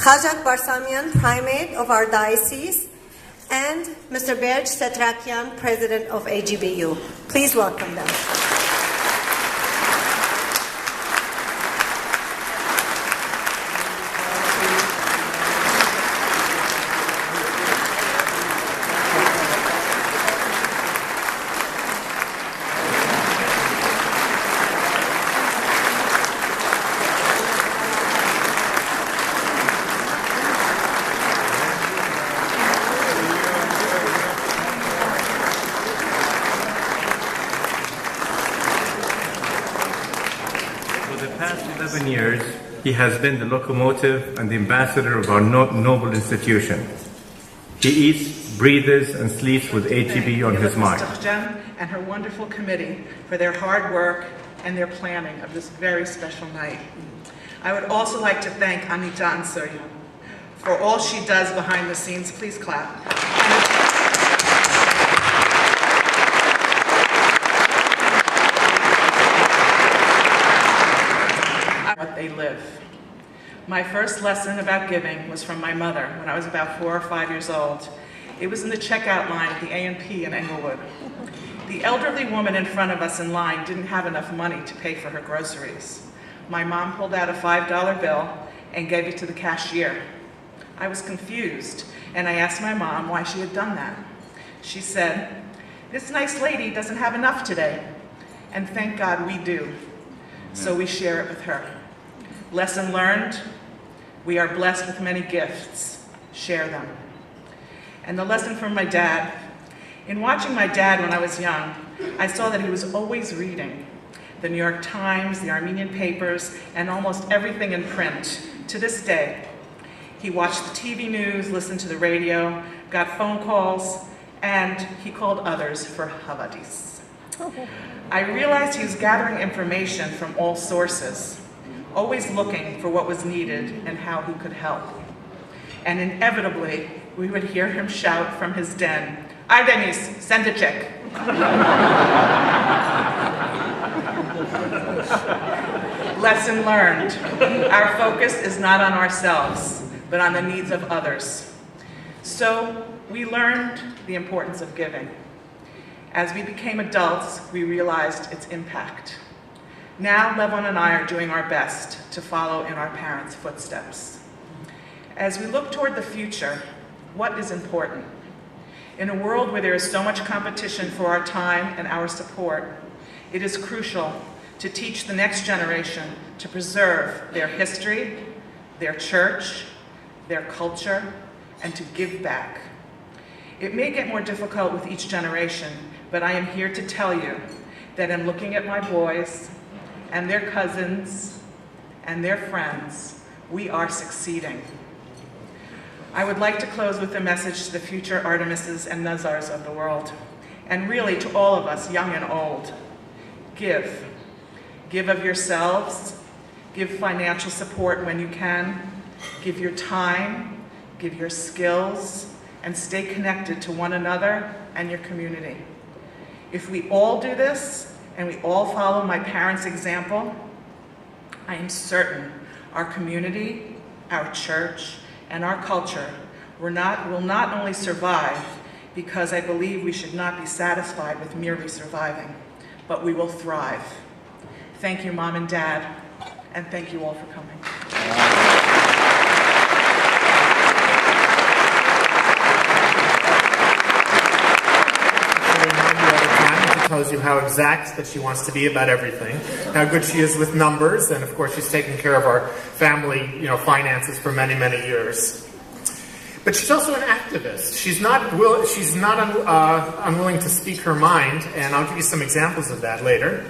Khajak Barsamian, Primate of our Diocese, and Mr. Berj Setrakian, President of AGBU. Please welcome them. Years, he has been the locomotive and the ambassador of our noble institution. He eats, breathes, and sleeps with AGB on his mind. And her wonderful committee for their hard work and their planning of this very special night. I would also like to thank Anita Ansari for all she does behind the scenes. Please clap. What they live. My first lesson about giving was from my mother when I was about 4 or 5 years old. It was in the checkout line at the A&P in Englewood. The elderly woman in front of us in line didn't have enough money to pay for her groceries. My mom pulled out a $5 bill and gave it to the cashier. I was confused, and I asked my mom why she had done that. She said, "This nice lady doesn't have enough today." And thank God we do. So we share it with her. Lesson learned, we are blessed with many gifts. Share them. And the lesson from my dad. In watching my dad when I was young, I saw that he was always reading. The New York Times, the Armenian papers, and almost everything in print. To this day, he watched the TV news, listened to the radio, got phone calls, and he called others for havadis. I realized he was gathering information from all sources, always looking for what was needed and how he could help. And inevitably, we would hear him shout from his den, "Artemis, send a check." Lesson learned. Our focus is not on ourselves, but on the needs of others. So we learned the importance of giving. As we became adults, we realized its impact. Now, Levon and I are doing our best to follow in our parents' footsteps. As we look toward the future, what is important? In a world where there is so much competition for our time and our support, it is crucial to teach the next generation to preserve their history, their church, their culture, and to give back. It may get more difficult with each generation, but I am here to tell you that in looking at my boys and their cousins and their friends, we are succeeding. I would like to close with a message to the future Artemises and Nazars of the world, and really to all of us, young and old. Give. Give of yourselves. Give financial support when you can. Give your time. Give your skills. And stay connected to one another and your community. If we all do this, and we all follow my parents' example, I am certain our community, our church, and our culture will not only survive, because I believe we should not be satisfied with merely surviving, but we will thrive. Thank you, Mom and Dad, and thank you all for coming. Tells you how exact that she wants to be about everything, how good she is with numbers, and of course she's taken care of our family, finances for many, many years. But she's also an activist. She's not unwilling to speak her mind, and I'll give you some examples of that later.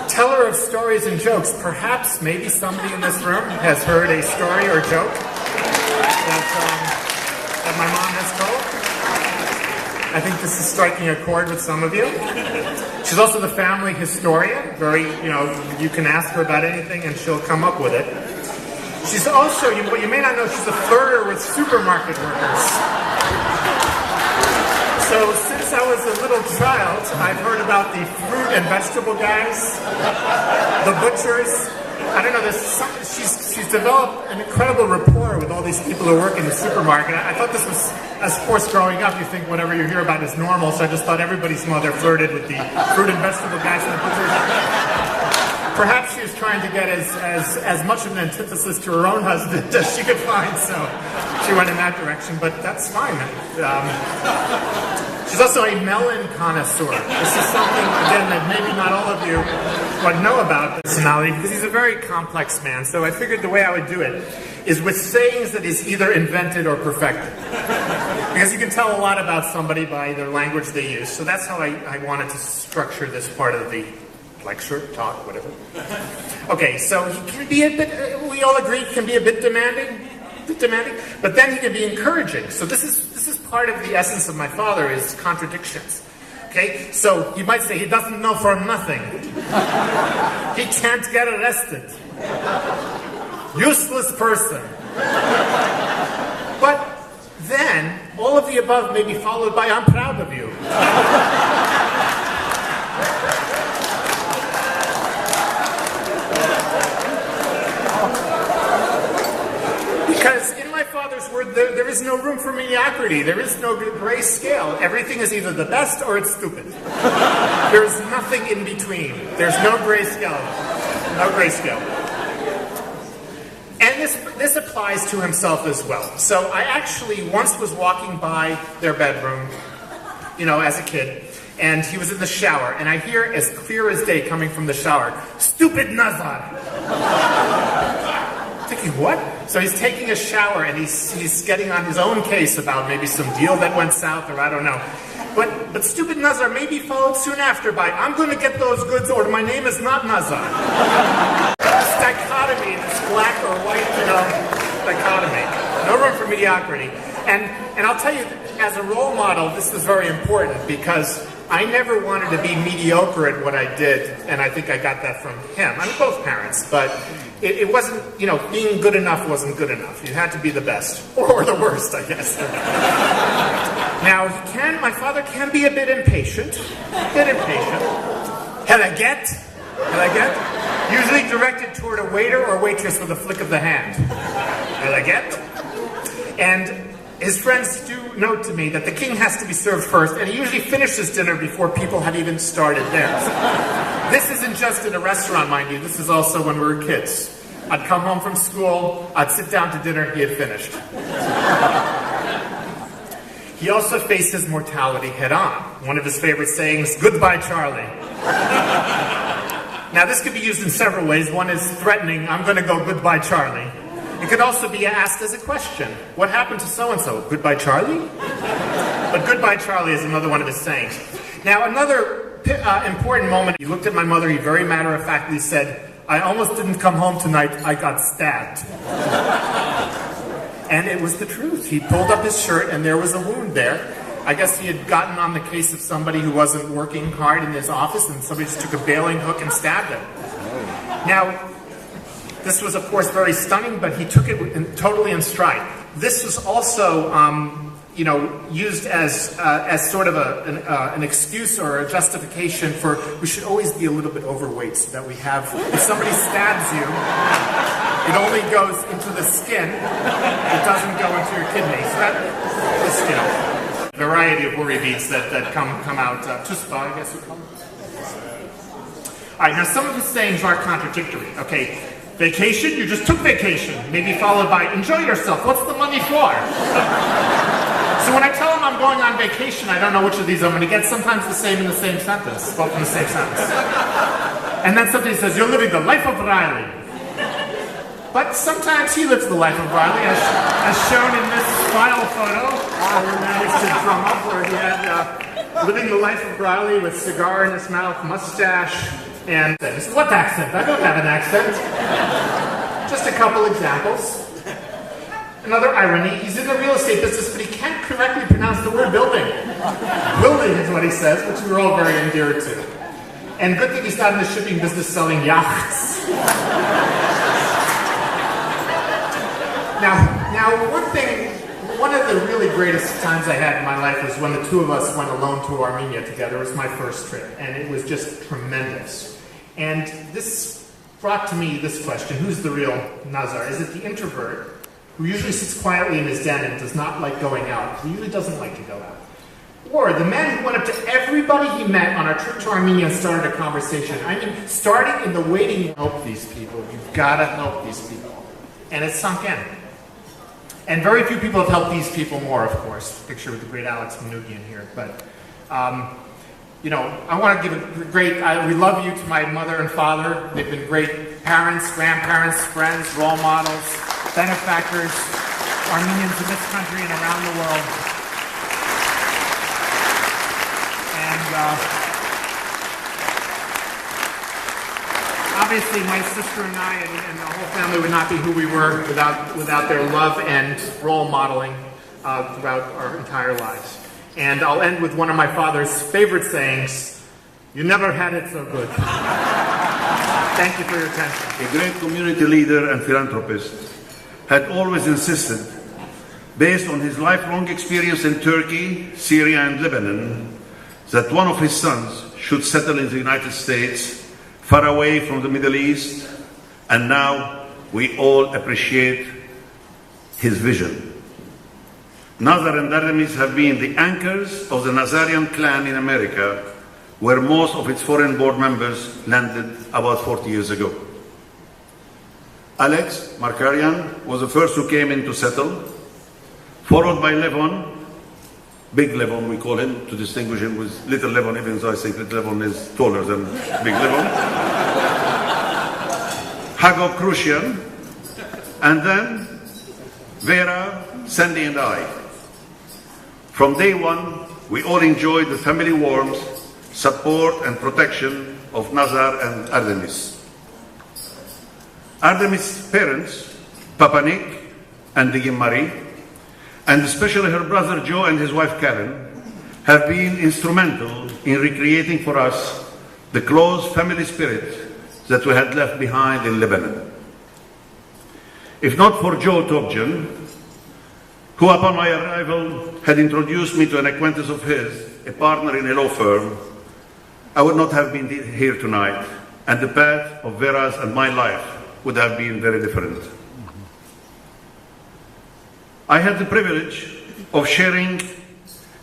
Teller of stories and jokes. Perhaps, maybe somebody in this room has heard a story or joke that my mom has told. I think this is striking a chord with some of you. She's also the family historian. You can ask her about anything and she'll come up with it. She's also, what you may not know, she's a flirter with supermarket workers. So since I was a little child, I've heard about the fruit and vegetable guys, the butchers, I don't know, she's developed an incredible rapport with all these people who work in the supermarket. I thought this was, as of course, growing up, you think whatever you hear about is normal, so I just thought everybody's mother flirted with the fruit and vegetable guys in the butcher's. Perhaps she was trying to get as much of an antithesis to her own husband as she could find, so she went in that direction, but that's fine. She's also a melon connoisseur. This is something, again, that maybe not all of you would know about personality, because he's a very complex man, so I figured the way I would do it is with sayings that is either invented or perfected. Because you can tell a lot about somebody by their language they use, so that's how I wanted to structure this part of the lecture, talk, whatever. Okay, so he can be a bit, we all agree, he can be a bit demanding, but then he can be encouraging. So this is part of the essence of my father, is contradictions. Okay, so you might say he doesn't know for nothing. He can't get arrested. Useless person. But then, all of the above may be followed by I'm proud of you. Because in my father's word, there is no room for mediocrity. There is no gray scale. Everything is either the best or it's stupid. There is nothing in between. There's no gray scale. No gray scale. And this applies to himself as well. So I actually once was walking by their bedroom, as a kid, and he was in the shower, and I hear as clear as day coming from the shower, "Stupid Nazar!" Thinking, what? So he's taking a shower and he's getting on his own case about maybe some deal that went south, or I don't know. But stupid Nazar may be followed soon after by I'm going to get those goods, or my name is not Nazar. This dichotomy, this black or white, dichotomy. No room for mediocrity. And I'll tell you, as a role model, this is very important, because I never wanted to be mediocre at what I did, and I think I got that from him. I mean, both parents, but it wasn't, being good enough wasn't good enough. You had to be the best, or the worst, I guess. Now, my father can be a bit impatient. Helaget? Usually directed toward a waiter or waitress with a flick of the hand. Helaget? And his friends do note to me that the king has to be served first, and he usually finishes dinner before people have even started theirs. This isn't just in a restaurant, mind you. This is also when we were kids. I'd come home from school, I'd sit down to dinner, he had finished. He also faces mortality head on. One of his favorite sayings, "Goodbye, Charlie." Now, this could be used in several ways. One is threatening, "I'm going to go goodbye, Charlie." It could also be asked as a question. What happened to so-and-so? Goodbye, Charlie? But goodbye, Charlie is another one of his sayings. Now, another important moment, he looked at my mother, he very matter-of-factly said, "I almost didn't come home tonight, I got stabbed." And it was the truth. He pulled up his shirt and there was a wound there. I guess he had gotten on the case of somebody who wasn't working hard in his office, and somebody just took a baling hook and stabbed him. Now, this was, of course, very stunning, but he took it totally in stride. This was also, used as sort of an excuse or a justification for we should always be a little bit overweight, so that we have, if somebody stabs you, it only goes into the skin, it doesn't go into your kidney. So that is, a variety of worry beads that come out. Tuspa, I guess you call them. All right, now some of his sayings are contradictory. Okay. Vacation, you just took vacation. Maybe followed by, enjoy yourself. What's the money for? So when I tell him I'm going on vacation, I don't know which of these I'm going to get. Sometimes the same in the same sentence, both in the same sentence. And then somebody says, you're living the life of Riley. But sometimes he lives the life of Riley, as shown in this file photo. We managed to drum up where he had living the life of Riley with cigar in his mouth, mustache, and what accent? I don't have an accent. Just a couple examples. Another irony, he's in the real estate business, but he can't correctly pronounce the word building. Building is what he says, which we're all very endeared to. And good thing he's not in the shipping business selling yachts. Now, one of the really greatest times I had in my life was when the two of us went alone to Armenia together. It was my first trip, and it was just tremendous. And this brought to me this question: who's the real Nazar? Is it the introvert who usually sits quietly in his den and does not like going out, who usually doesn't like to go out? Or the man who went up to everybody he met on our trip to Armenia and started a conversation? I mean, starting in the waiting room. Help these people. You've got to help these people. And it's sunk in. And very few people have helped these people more, of course. Picture with the great Alex Manoogian here. But, you know, I want to give a great, we love you to my mother and father. They've been great parents, grandparents, friends, role models, benefactors, Armenians in this country and around the world. And obviously my sister and I and the whole family would not be who we were without their love and role modeling throughout our entire lives. And I'll end with one of my father's favorite sayings: "You never had it so good." Thank you for your attention. A great community leader and philanthropist, had always insisted, based on his lifelong experience in Turkey, Syria and Lebanon, that one of his sons should settle in the United States, far away from the Middle East, and now we all appreciate his vision. Nazar and Artemis have been the anchors of the Nazarian clan in America, where most of its foreign board members landed about 40 years ago. Alex Markarian was the first who came in to settle, followed by Levon, Big Levon we call him, to distinguish him with Little Levon, even though I think Little Levon is taller than Big Levon. Hagop Krushian, and then Vera, Sandy and I. From day one, we all enjoyed the family warmth, support and protection of Nazar and Artemis. Artemis' parents, Papa Nick and Digim Marie, and especially her brother Joe and his wife Karen, have been instrumental in recreating for us the close family spirit that we had left behind in Lebanon. If not for Joe Tobjan, who upon my arrival had introduced me to an acquaintance of his, a partner in a law firm, I would not have been here tonight, and the path of Vera's and my life would have been very different. I had the privilege of sharing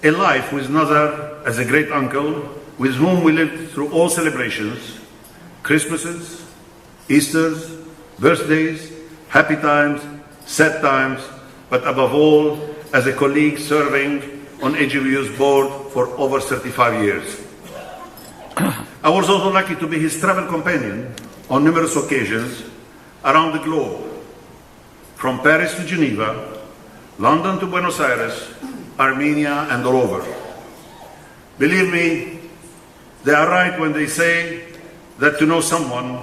a life with Nazar as a great uncle, with whom we lived through all celebrations, Christmases, Easters, birthdays, happy times, sad times, but above all, as a colleague serving on AGBU's board for over 35 years. I was also lucky to be his travel companion on numerous occasions around the globe, from Paris to Geneva, London to Buenos Aires, Armenia and all over. Believe me, they are right when they say that to know someone,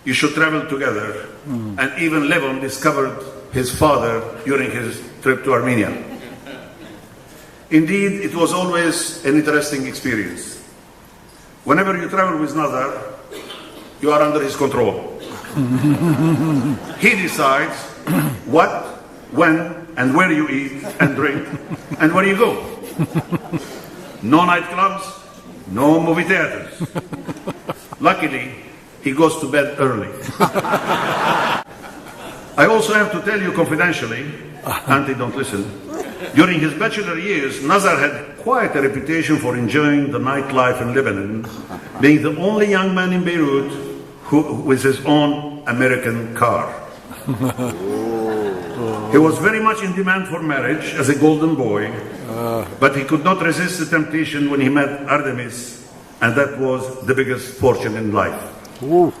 you should travel together. And even Levon discovered his father during his trip to Armenia. Indeed, it was always an interesting experience. Whenever you travel with Nazar, you are under his control. He decides what, when, and where you eat and drink, and where you go. No nightclubs, no movie theaters. Luckily, he goes to bed early. I also have to tell you confidentially, Auntie, don't listen. During his bachelor years, Nazar had quite a reputation for enjoying the nightlife in Lebanon, being the only young man in Beirut with his own American car. He was very much in demand for marriage as a golden boy, but he could not resist the temptation when he met Artemis, and that was the biggest fortune in life. Ooh.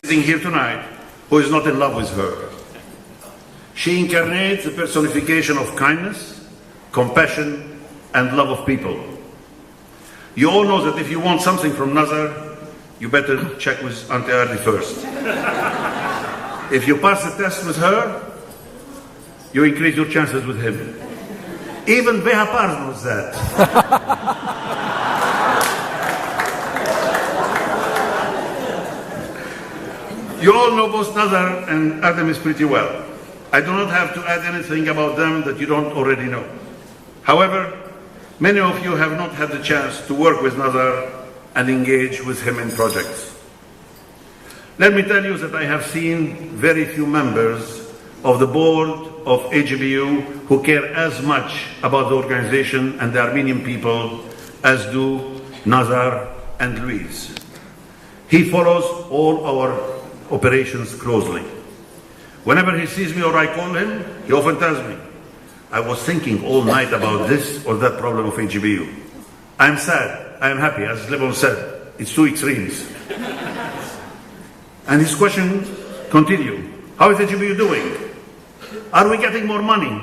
Sitting here tonight, who is not in love with her. She incarnates the personification of kindness, compassion, and love of people. You all know that if you want something from Nazar, you better check with Auntie Ardi first. If you pass the test with her, you increase your chances with him. Even Beha Pars knows that. You all know both Nazar and Artemis pretty well. I do not have to add anything about them that you don't already know. However, Many of you have not had the chance to work with Nazar and engage with him in projects. Let me tell you that I have seen very few members of the board of AGBU who care as much about the organization and the Armenian people as do Nazar and Luis. He follows all our operations closely. Whenever he sees me or I call him, he often tells me, I was thinking all night about this or that problem of AGBU. I'm sad, I'm happy, as Levon said, it's two extremes. And his questions continue. How is AGBU doing? Are we getting more money?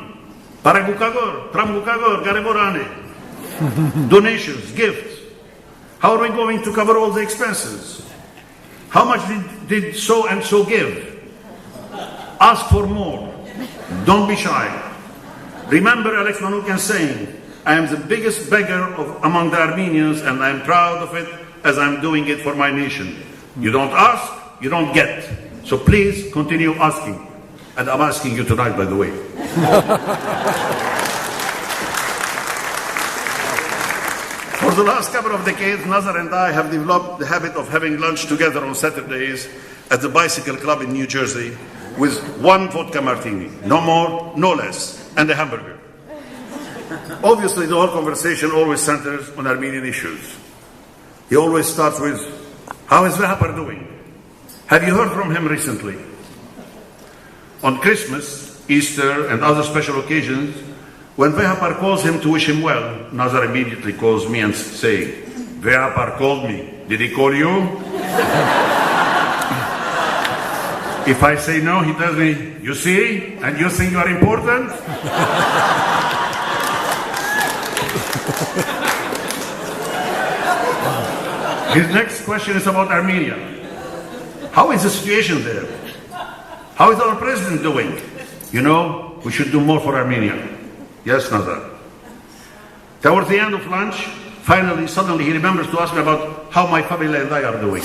Paragukagor, Tramgukagor, Gareborane. Donations, gifts. How are we going to cover all the expenses? How much did so and so give? Ask for more. Don't be shy. Remember Alex Manoukian saying, I am the biggest beggar among the Armenians and I am proud of it as I'm doing it for my nation. You don't ask, you don't get. So please continue asking. And I'm asking you tonight, by the way. For the last couple of decades, Nazar and I have developed the habit of having lunch together on Saturdays at the Bicycle Club in New Jersey with one vodka martini, no more, no less, and a hamburger. Obviously, the whole conversation always centers on Armenian issues. He always starts with, how is Vehapar doing? Have you heard from him recently? On Christmas, Easter, and other special occasions, when Vehapar calls him to wish him well, Nazar immediately calls me and says, Vehapar called me. Did he call you? If I say no, he tells me, you see, and you think you are important? His next question is about Armenia. How is the situation there? How is our president doing? You know, we should do more for Armenia. Yes, Nazar. Towards the end of lunch, suddenly he remembers to ask me about how my family and I are doing.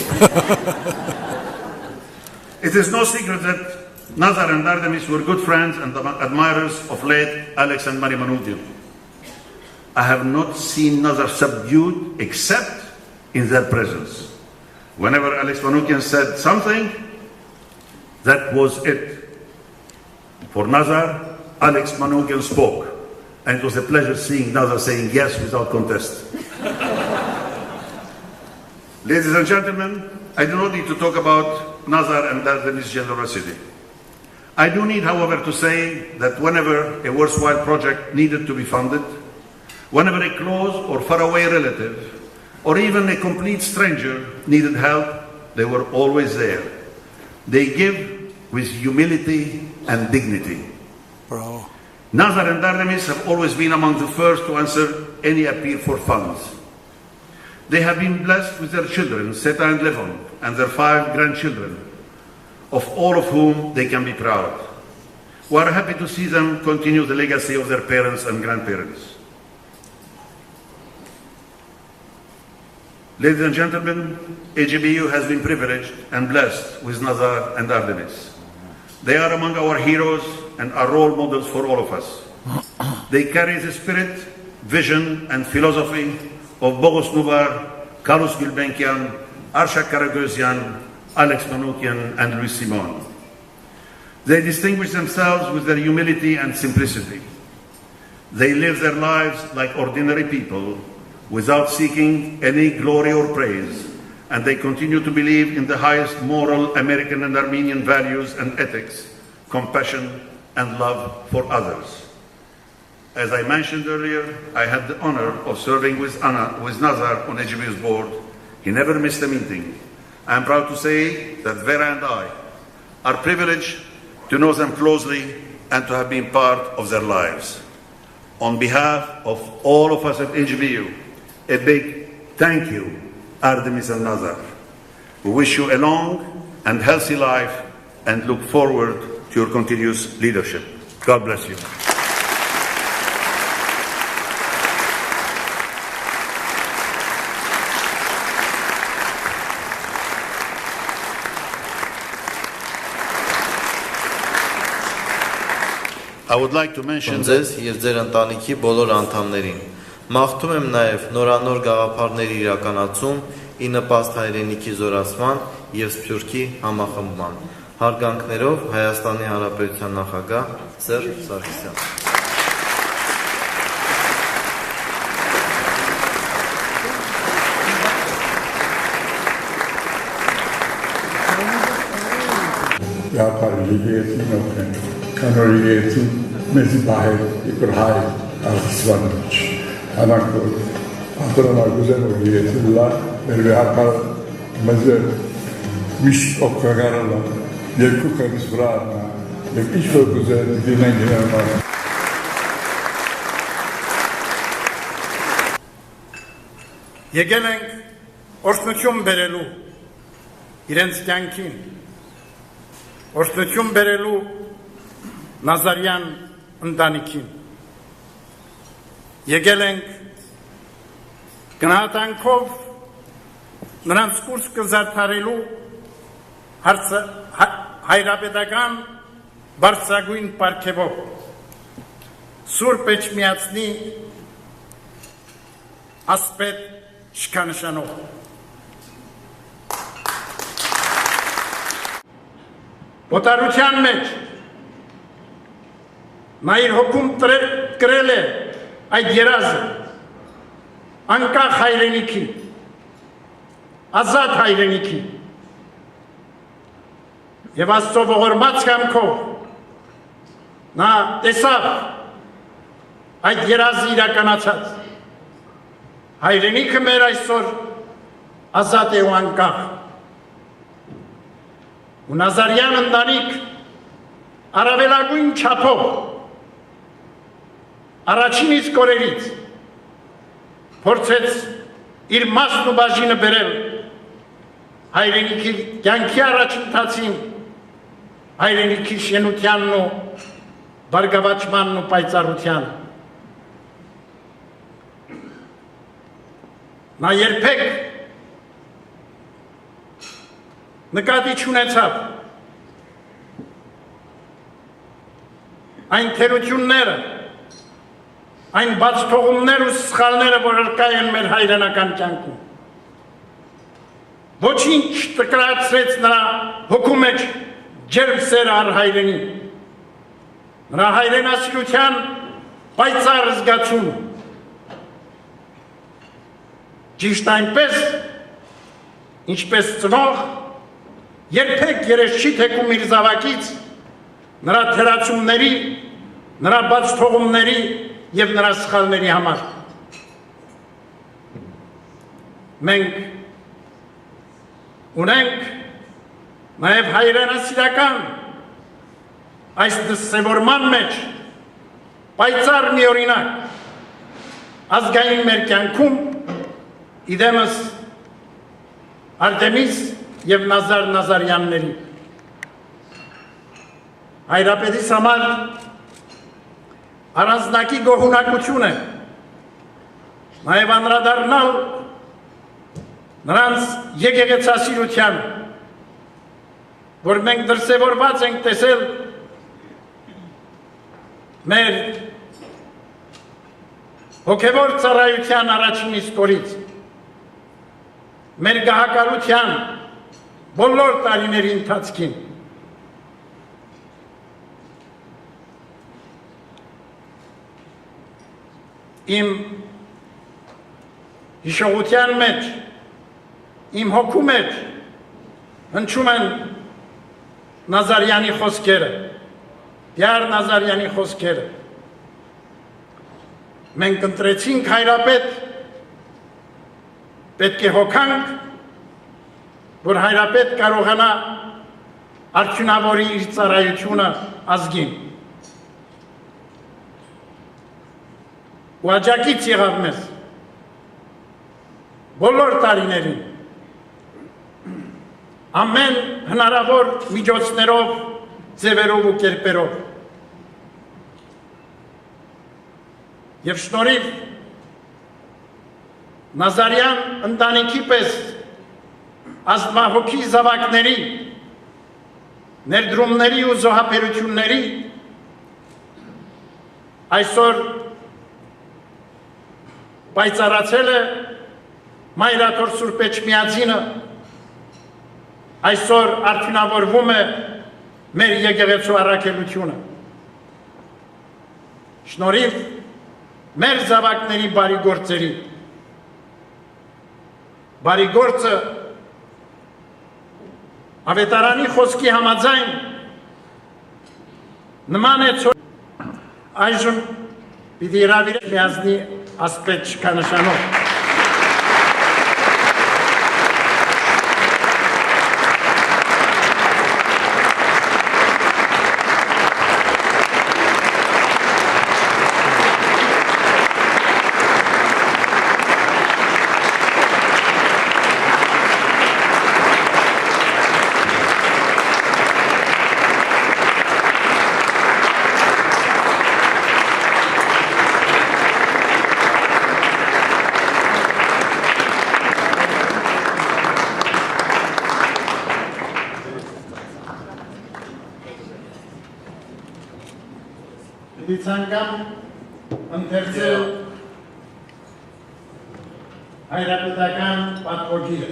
It is no secret that Nazar and Artemis were good friends and admirers of late Alex and Mary Manoukian. I have not seen Nazar subdued except in their presence. Whenever Alex Manoukian said something, that was it. For Nazar, Alex Manoukian spoke, and it was a pleasure seeing Nazar saying yes without contest. Ladies and gentlemen, I do not need to talk about Nazar and Artemis' generosity. I do need, however, to say that whenever a worthwhile project needed to be funded, whenever a close or faraway relative, or even a complete stranger needed help, they were always there. They give with humility and dignity. Bro. Nazar and Artemis have always been among the first to answer any appeal for funds. They have been blessed with their children, Seta and Levon, and their 5 grandchildren, of all of whom they can be proud. We are happy to see them continue the legacy of their parents and grandparents. Ladies and gentlemen, AGBU has been privileged and blessed with Nazar and Artemis. They are among our heroes and are role models for all of us. They carry the spirit, vision, and philosophy of Bogos Nubar, Carlos Gulbenkian, Arshak Karagosian, Alex Manoukian, and Luis Simon. They distinguish themselves with their humility and simplicity. They live their lives like ordinary people without seeking any glory or praise, and they continue to believe in the highest moral American and Armenian values and ethics, compassion and love for others. As I mentioned earlier, I had the honor of serving with Nazar on AGBU's board. He never missed a meeting. I am proud to say that Vera and I are privileged to know them closely and to have been part of their lives. On behalf of all of us at AGBU, a big thank you, Artemis and Nazar. We wish you a long and healthy life and look forward to your continuous leadership. God bless you. I would like to mention ձեզ եւ ձեր ընտանիքի բոլոր անդամներին։ Մաղթում եմ նաև նորանոր գաղափարների իրականացում ի նպաստ հայրենիքի զորացման և Սփյուռքի համախմբման։ Հարգանքներով Հայաստանի Հանրապետության նախագահ Սերժ Սարգսյան։ Ligetin open, canorigetin, mesibahe, ibrahai, artisvanich. Anakor, atrama güzel o ligetinler, ve hakar meze, miş okkagarala, yerku karis vrana, ve iş o güzel dinen girenler. Եկել ենք օրհնություն բերելու իրենց կյանքին, օրհնություն բերելու Նազարյան ընտանիքին։ Եկել ենք գնահատանքով նրանց կուրս կզարդարելու հայրապետական բարձրագույն պարգևով Սուրբ Էչմիածնի ասպետ շքանշանով։ Օտարության մեջ նա իր հոգում կրել է այդ երազը անկախ հայրենիքի, ազատ հայրենիքի և Աստծո ողորմած կամքով նա տեսավ այդ երազը իրականացած։ Հայրենիքը մեր այսօր ազատ է ու անկախ։ Ու Նազարյան ընտանիք առավելագույն չափով առաջին իսկ օրերից փորձեց իր մասն ու բաժինը բերել հայրենիքի կյանքի առաջընթացին, հայրենիքի շենությանն ու բարգավաճմանն ու պայծառությանը։ Նա երբեք նկատի չունեցավ այն թերությունները, այն բացթողումներ ու սխալները, որ արկա են մեր հայրենական կյանքում։ Ոչինչ տկրացրեց նրա հոգու մեջ ջերմ սերը առ հայրենի, նրա հայրենասիրության պայծառ զգացումը։ Ճիշտ այնպես, ինչպես ծնող երբեք երես չի թեքում իր զավակից նրա թերացումների, նրա բացթողումների և նրա սխալների համար։ Մենք ունենք նաև հայրենասիրական այս դրսևորման մեջ պայծառ մի օրինակ ազգային մեր կյանքում իդեմս Արտեմիս և Նազար Նազարյանների։ Հայրապետիս համար առանձնակի գոհունակություն է նաև անդրադառնալ նրանց եկեղեցասիրությանը, որ մենք դրսևորված ենք տեսել մեր հոգևոր ծառայության առաջին իսկ օրից, մեր գահակալության բոլոր տարիների ընթացքին։ Իմ հիշողության մեջ, իմ հոգու մեջ հնչում են Նազարյանի խոսքերը, Պյար Նազարյանի խոսքերը։ Մենք ընտրեցինք հայրապետ, պետք է հոգանք, որ հայրապետ կարողանա արդյունավորի իր ծառայությունը ազգին։ Ու աջակից եղավ մեզ բոլոր տարիներին, ամեն հնարավոր միջոցներով, ձևերով ու կերպերով։ Եվ շնորհիվ Նազարյան ընտանիքի պես ազգահոգի զավակների, ներդրումների ու զոհաբերությունների այսօր պայծառացել է Մայրաթոր Սուրբ Էչմիածինը, այսօր արդյունավորվում է մեր եկեղեցու առաքելությունը։ Շնորհիվ մեր զավակների բարի գործերի։ Բարի գործը Ավետարանի խոսքի համաձայն նման է այժմ պիտի հրավիրել միազնի ասպետ շքանշանով։ Դիցանգամ ընթերցել հայրապետական պատվոգիրը։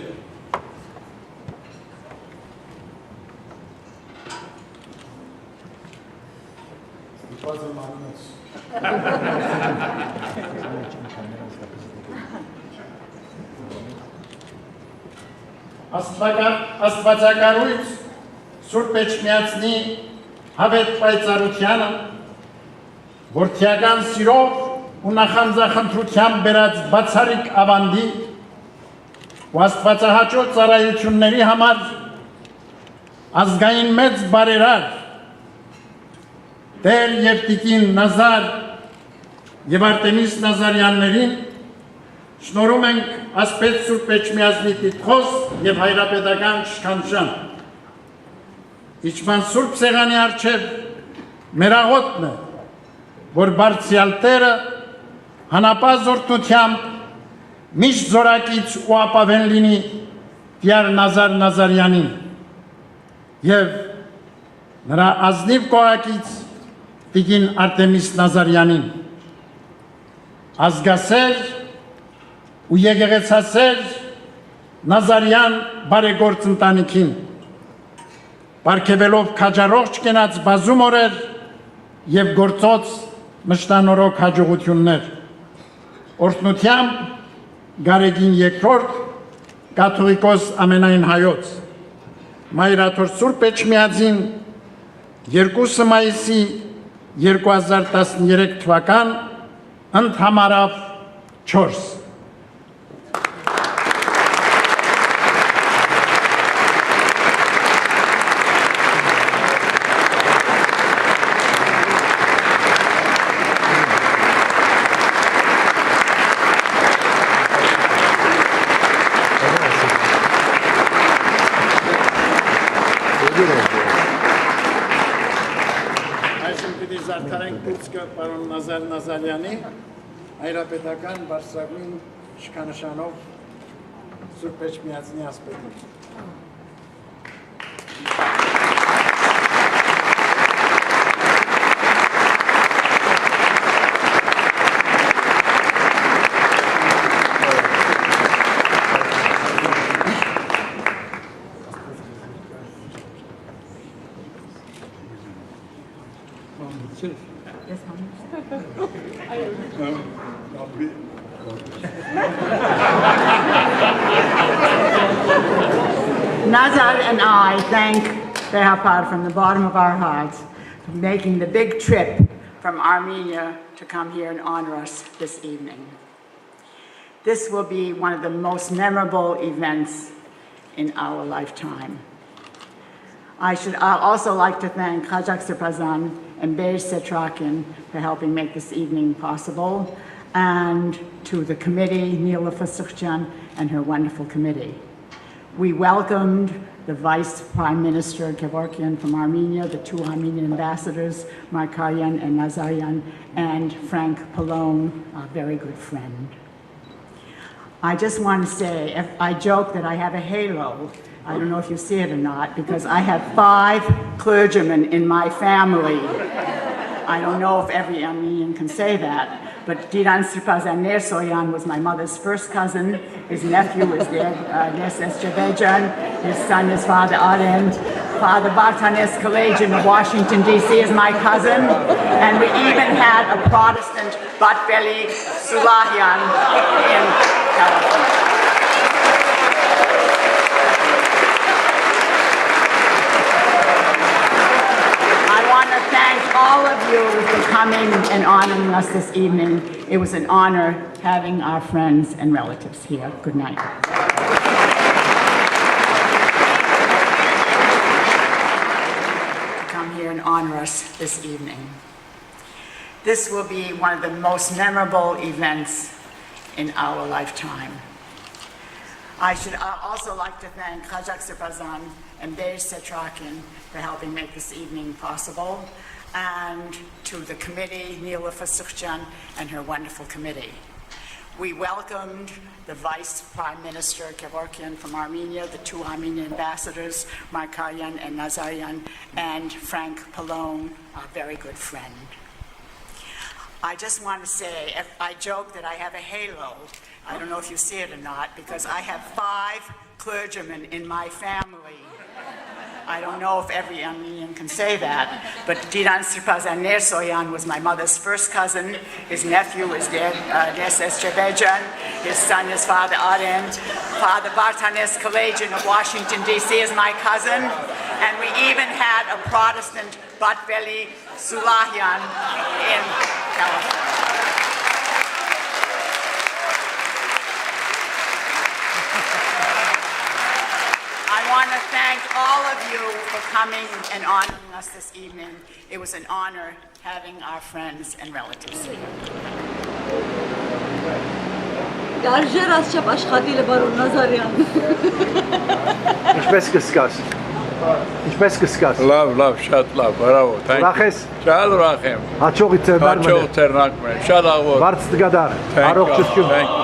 Աստվածակարույց Սուրբ Էչմիածնի հավետ պայծառությանը, Որդիական սիրով ու նախանձախնդրությամբ բերած բացառիկ ավանդի ու աստվածահաճո ծառայությունների համար ազգային մեծ բարերար Տեր և տիկին Նազար և Արտեմիս Նազարյաններին շնորհում ենք ասպետ Սուրբ Էչմիածնի տիտղոս և հայրապետական շքանշան։ Իջման Սուրբ Սեղանի առջև մեր աղոթն է, որ բարձրյալ Տերը հանապազորթությամբ միշտ զորակից ու ապավեն լինի Տյար Նազար Նազարյանին և նրա ազնիվ կողակից տիկին Արտեմիս Նազարյանին, ազգասեր ու եկեղեցասեր Նազարյան բարեգործ ընտանիքին, պարգևելով քաջառողջ կենաց բազում օրեր և գործոց մշտանորոք հաջողություններ, օրհնությամբ Գարեգին II կաթողիկոս ամենայն հայոց, Մայրաթոր Սուրբ Էչմիածին 2 մայիսի 2013 թվական ընդհանրավ 4։ Պարոն Նազար Նազարյանի հայրապետական բարձրագույն շքանշանով Սուրբ Էչմիածնի ասպետին։ Nazar and I thank Behapar from the bottom of our hearts for making the big trip from Armenia to come here and honor us this evening. This will be one of the most memorable events in our lifetime. I'd also like to thank Khajak Sirpazan and Beij Setrakin for helping make this evening possible, and to the committee, Nila Fasukjan and her wonderful committee. We welcomed the Vice Prime Minister Karekin from Armenia, the 2 Armenian ambassadors, Markaryan and Nazarian, and Frank Pallone, a very good friend. I just want to say, I joke that I have a halo. I don't know if you see it or not, because I have 5 clergymen in my family. I don't know if every Armenian can say that, But Diran Sirpazan Nersoyan was my mother's first cousin. His nephew is there, Nes Estrebejan. His son is Father Arend. Father Bartanes Kalajian of Washington, D.C. is my cousin. And we even had a Protestant Batbeli Sulahian in California. Thank all of you for coming and honoring us this evening. It was an honor having our friends and relatives here. Good night. To come here and honor us this evening. This will be one of the most memorable events in our lifetime. I should also like to thank Khajak Sirpazan and Beir Setrakin for helping make this evening possible, and to the committee, Nila Fasukhjan and her wonderful committee. We welcomed the Vice Prime Minister Karekin from Armenia, the two Armenian ambassadors, Markaryan and Nazarian, and Frank Pallone, our very good friend. I just want to say, I joke that I have a halo. I don't know if you see it or not, because I have 5 clergymen in my family. I don't know if every Armenian can say that, but Diran Sirpazan Nersoyan was my mother's first cousin. His nephew is there, Nes Estrebejan. His son is Father Arend. Father Bartanes Kalajian of Washington, D.C. is my cousin. And we even had a Protestant Batbeli Sulahian in California. I want to thank all of you for coming and honoring us this evening. It was an honor having our friends and relatives here. Love, շատ լավ, բրավո, thank you. Ռախես։ Շատ ուրախ եմ։ Հաջողի ծերնակ մնա։ Հաջող ծերնակ մնա։ Շատ աղոտ։ Բարձ դգադար։ Առողջություն։ Thank you.